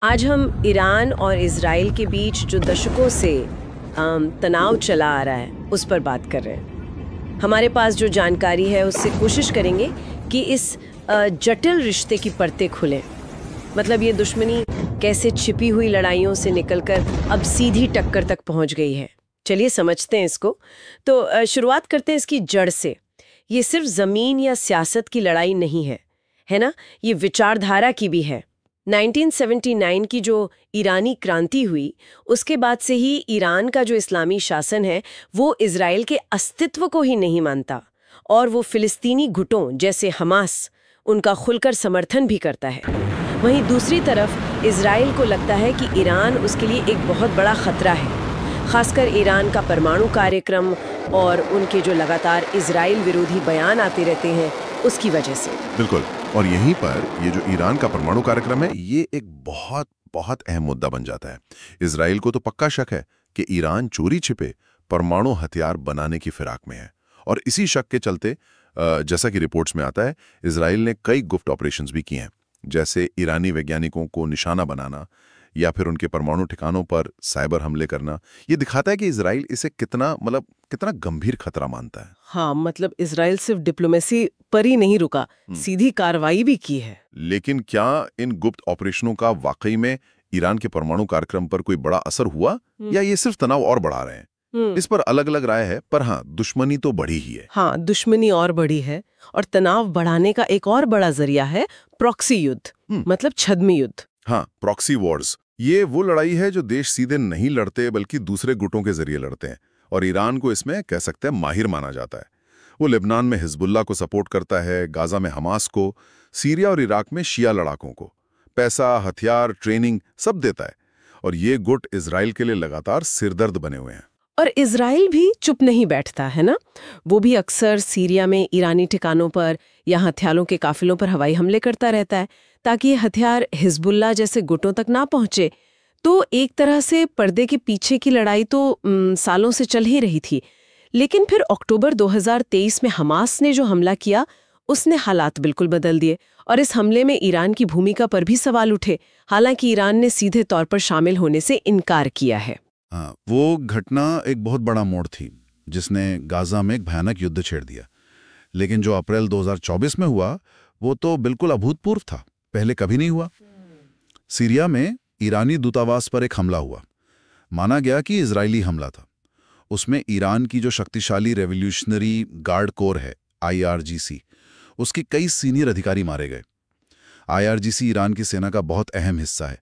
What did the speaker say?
आज हम ईरान और इज़राइल के बीच जो दशकों से तनाव चला आ रहा है उस पर बात कर रहे हैं। हमारे पास जो जानकारी है उससे कोशिश करेंगे कि इस जटिल रिश्ते की परतें खुलें। मतलब ये दुश्मनी कैसे छिपी हुई लड़ाइयों से निकलकर अब सीधी टक्कर तक पहुंच गई है। चलिए समझते हैं इसको। तो शुरुआत करते हैं इसकी जड़ से। ये सिर्फ ज़मीन या सियासत की लड़ाई नहीं है ना? ये विचारधारा की भी है। 1979 की जो ईरानी क्रांति हुई उसके बाद से ही ईरान का जो इस्लामी शासन है वो इज़राइल के अस्तित्व को ही नहीं मानता और वो फ़िलिस्तीनी गुटों जैसे हमास उनका खुलकर समर्थन भी करता है। वहीं दूसरी तरफ इज़राइल को लगता है कि ईरान उसके लिए एक बहुत बड़ा खतरा है, खासकर ईरान का परमाणु कार्यक्रम और उनके जो लगातार इज़राइल विरोधी बयान आते रहते हैं उसकी वजह से। बिल्कुल। और यहीं पर ये जो ईरान का परमाणु कार्यक्रम है ये एक बहुत बहुत अहम मुद्दा बन जाता है। इजराइल को तो पक्का शक है कि ईरान चोरी छिपे परमाणु हथियार बनाने की फिराक में है और इसी शक के चलते जैसा कि रिपोर्ट्स में आता है इजराइल ने कई गुप्त ऑपरेशंस भी किए हैं, जैसे ईरानी वैज्ञानिकों को निशाना बनाना या फिर उनके परमाणु ठिकानों पर साइबर हमले करना। ये दिखाता है कि इजराइल इसे कितना गंभीर खतरा मानता है। हाँ, मतलब इज़राइल सिर्फ डिप्लोमेसी पर ही नहीं रुका, सीधी कार्रवाई भी की है। लेकिन क्या इन गुप्त ऑपरेशनों का वाकई में ईरान के परमाणु कार्यक्रम पर कोई बड़ा असर हुआ या ये सिर्फ तनाव और बढ़ा रहे हैं? इस पर अलग अलग राय है, पर हाँ, दुश्मनी तो बढ़ी ही है। हाँ, दुश्मनी और बढ़ी है और तनाव बढ़ाने का एक और बड़ा जरिया है प्रॉक्सी युद्ध, मतलब छद्मी युद्ध। हाँ, प्रॉक्सी वॉर्स। ये वो लड़ाई है जो देश सीधे नहीं लड़ते बल्कि दूसरे गुटों के जरिए लड़ते हैं और ईरान को इसमें कह सकते हैं माहिर माना जाता है। वो लेबनान में हिजबुल्लाह को सपोर्ट करता है, गाजा में हमास को, सीरिया और इराक में शिया लड़ाकों को पैसा, हथियार, ट्रेनिंग सब देता है और ये गुट इजराइल के लिए लगातार सिरदर्द बने हुए हैं। और इजराइल भी चुप नहीं बैठता है ना, वो भी अक्सर सीरिया में ईरानी ठिकानों पर या हथियारों के काफिलों पर हवाई हमले करता रहता है ताकि ये हथियार हिजबुल्लाह जैसे गुटों तक ना पहुंचे। तो एक तरह से पर्दे के पीछे की लड़ाई तो सालों से चल ही रही थी, लेकिन फिर अक्टूबर 2023 में हमास ने जो हमला किया उसने हालात बिल्कुल बदल दिए और इस हमले में ईरान की भूमिका पर भी सवाल उठे। हालांकि ईरान ने सीधे तौर पर शामिल होने से इनकार किया है। हाँ, वो घटना एक बहुत बड़ा मोड़ थी जिसने गाजा में एक भयानक युद्ध छेड़ दिया। लेकिन जो अप्रैल 2024 में हुआ वो तो बिल्कुल अभूतपूर्व था, पहले कभी नहीं हुआ। सीरिया में ईरानी दूतावास पर एक हमला हुआ, माना गया कि इजरायली हमला था। उसमें ईरान की जो शक्तिशाली रेवोल्यूशनरी गार्ड कोर है IRGC, उसके कई सीनियर अधिकारी मारे गए। IRGC ईरान की सेना का बहुत अहम हिस्सा है